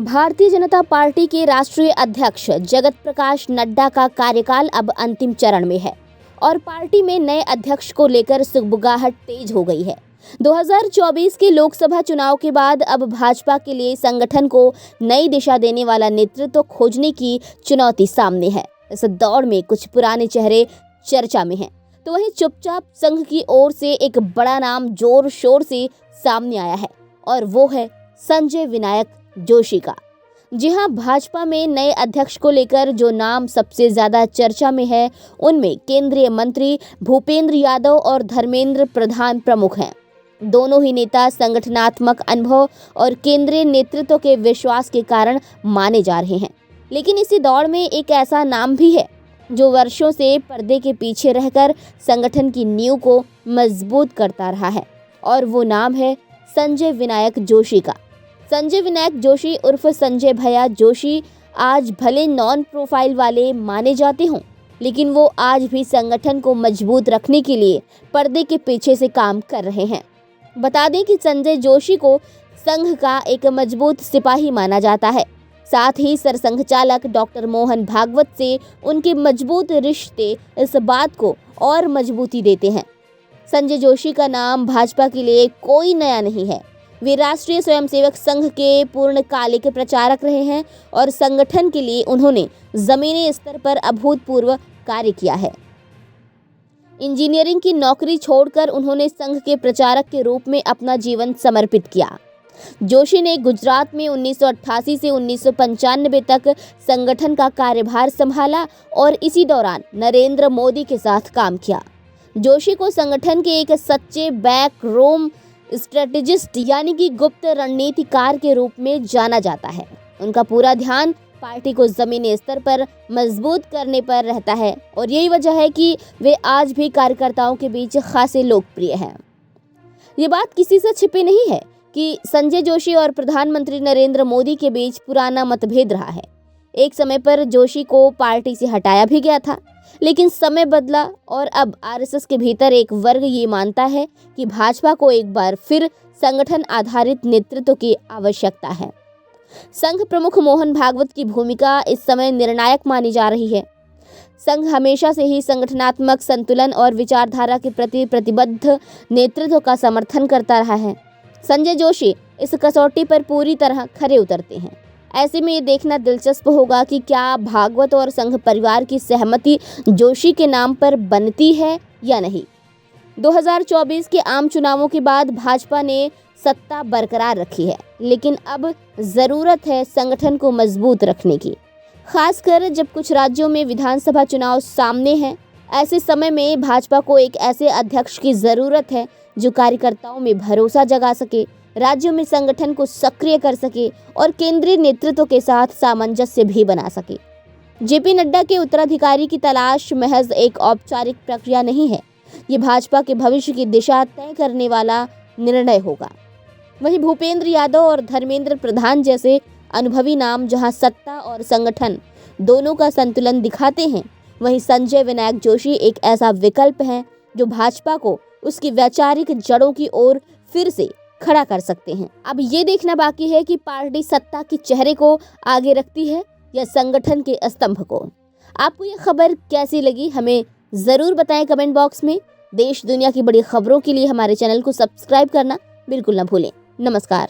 Bharatiya Janata party के राष्ट्रीय अध्यक्ष जगत प्रकाश नड्डा का कार्यकाल अब अंतिम चरण में है और पार्टी में नए अध्यक्ष को लेकर सुगबुगाहट तेज हो गई है। 2024 के लोकसभा चुनाव के बाद अब भाजपा के लिए संगठन को नई दिशा देने वाला नेतृत्व खोजने की चुनौती सामने है। इस दौड़ में कुछ पुराने चेहरे चर्चा में हैं, तो वहीं चुपचाप संघ की ओर से एक बड़ा नाम जोर शोर से सामने आया है और वो है संजय विनायक जोशी का। जी हां, भाजपा में नए अध्यक्ष को लेकर जो नाम सबसे ज्यादा चर्चा में है, उनमें केंद्रीय मंत्री भूपेंद्र यादव और धर्मेंद्र प्रधान प्रमुख हैं। दोनों ही नेता संगठनात्मक अनुभव और केंद्रीय नेतृत्व के विश्वास के कारण माने जा रहे हैं। लेकिन इसी दौड़ में एक ऐसा नाम भी है जो वर्षों से पर्दे के पीछे रहकर संगठन की नींव को मजबूत करता रहा है, और वो नाम है संजय विनायक जोशी का। संजय विनायक जोशी उर्फ संजय भैया जोशी आज भले नॉन प्रोफाइल वाले माने जाते हों, लेकिन वो आज भी संगठन को मजबूत रखने के लिए पर्दे के पीछे से काम कर रहे हैं। बता दें कि संजय जोशी को संघ का एक मजबूत सिपाही माना जाता है। साथ ही सरसंघ चालक डॉक्टर मोहन भागवत से उनके मजबूत रिश्ते इस बात को और मजबूती देते हैं। संजय जोशी का नाम भाजपा के लिए कोई नया नहीं है। वे राष्ट्रीय स्वयंसेवक संघ के पूर्णकालिक प्रचारक रहे हैं और संगठन के लिए उन्होंने जमीनी स्तर पर अभूतपूर्व कार्य किया है। इंजीनियरिंग की नौकरी छोड़कर उन्होंने संघ के प्रचारक के रूप में अपना जीवन समर्पित किया। जोशी ने गुजरात में 1988 से 1995 तक संगठन का कार्यभार संभाला और इसी दौरान नरेंद्र मोदी के साथ काम किया। जोशी को संगठन के एक सच्चे बैक रूम स्ट्रेटेजिस्ट यानी कि गुप्त रणनीतिकार के रूप में जाना जाता है। उनका पूरा ध्यान पार्टी को जमीनी स्तर पर मजबूत करने पर रहता है और यही वजह है कि वे आज भी कार्यकर्ताओं के बीच खासे लोकप्रिय हैं। ये बात किसी से छिपी नहीं है कि संजय जोशी और प्रधानमंत्री नरेंद्र मोदी के बीच पुराना मतभेद रहा है। एक समय पर जोशी को पार्टी से हटाया भी गया था, लेकिन समय बदला और अब आरएसएस के भीतर एक वर्ग ये मानता है कि भाजपा को एक बार फिर संगठन आधारित नेतृत्व की आवश्यकता है। संघ प्रमुख मोहन भागवत की भूमिका इस समय निर्णायक मानी जा रही है। संघ हमेशा से ही संगठनात्मक संतुलन और विचारधारा के प्रति प्रतिबद्ध नेतृत्व का समर्थन करता रहा है। संजय जोशी इस कसौटी पर पूरी तरह खरे उतरते हैं। ऐसे में ये देखना दिलचस्प होगा कि क्या भागवत और संघ परिवार की सहमति जोशी के नाम पर बनती है या नहीं। 2024 के आम चुनावों के बाद भाजपा ने सत्ता बरकरार रखी है, लेकिन अब ज़रूरत है संगठन को मजबूत रखने की, खासकर जब कुछ राज्यों में विधानसभा चुनाव सामने हैं। ऐसे समय में भाजपा को एक ऐसे अध्यक्ष की ज़रूरत है जो कार्यकर्ताओं में भरोसा जगा सके, राज्यों में संगठन को सक्रिय कर सके और केंद्रीय नेतृत्व के साथ सामंजस्य भी बना सके। जेपी नड्डा के उत्तराधिकारी की तलाश महज एक औपचारिक प्रक्रिया नहीं है, ये भाजपा के भविष्य की दिशा तय करने वाला निर्णय होगा। वहीं भूपेंद्र यादव और धर्मेंद्र प्रधान जैसे अनुभवी नाम जहां सत्ता और संगठन दोनों का संतुलन दिखाते हैं, वहीं संजय विनायक जोशी एक ऐसा विकल्प है जो भाजपा को उसकी वैचारिक जड़ों की ओर फिर से खड़ा कर सकते हैं। अब ये देखना बाकी है कि पार्टी सत्ता के चेहरे को आगे रखती है या संगठन के स्तंभ को। आपको ये खबर कैसी लगी, हमें ज़रूर बताएं कमेंट बॉक्स में। देश दुनिया की बड़ी खबरों के लिए हमारे चैनल को सब्सक्राइब करना बिल्कुल ना भूलें। नमस्कार।